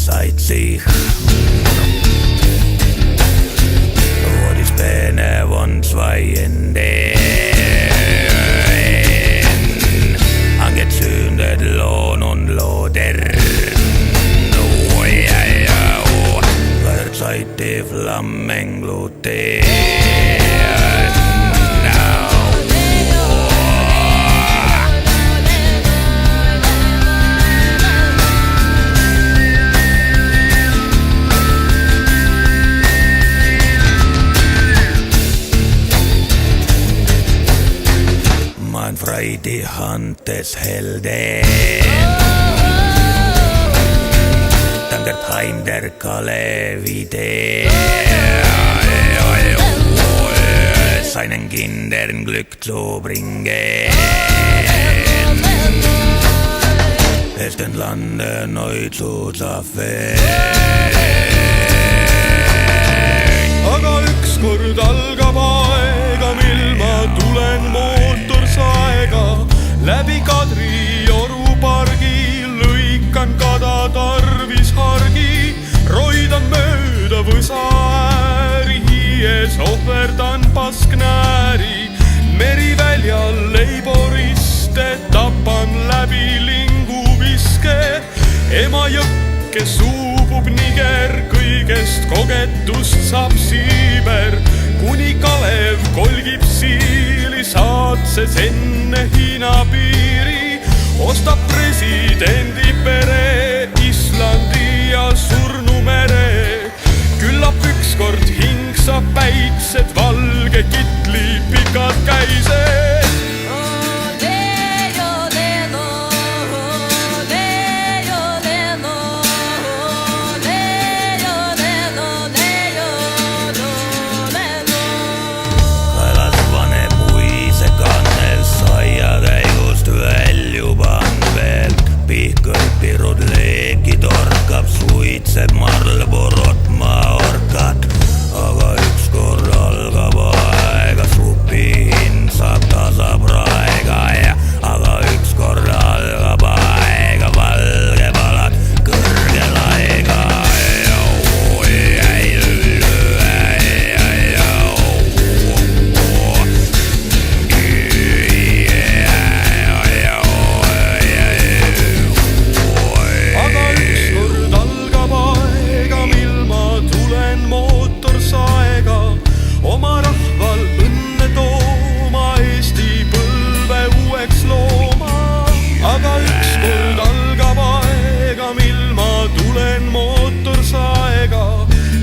zeigt sich. Wo die Späne von zwei Enden angezündet Lohn und Loder. Verzeiht die Flammen gluten. Man freit die Hand des Helden, dann der Heim der Kalevide, seinen Kindern Glück zu bringen. Es den Lande neu zu schaffen. Aga ükskord algab aega, mil ma tulen mootorsaega läbi Kadrioru pargi, lõikan Kadatarvis hargi, roidan mööda Võsaääri, hiies ohverdan Pasknääri, Meriväljal leiboriste tapan läbi linguviske, Emajõkke suubub Niger, kõigest kogetust saab Siiber, kuni Kalev kolgib siili, saatses enne Hiina piiri, ostab presidendi pere Islandi ja Surnumere. Küllap ükskord hing saab päitsed, valge kitli pikad käised. Pirud leeki torkab, suitseb Marlborot maa orkad, aga ükskord algab aega, supi hind saab tasa praega ja aga ükskord algab aega, valge palad kõrge laega.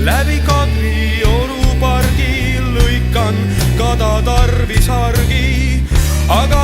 Läbi Kadrioru pargi lõikan Kadatarvis hargi, aga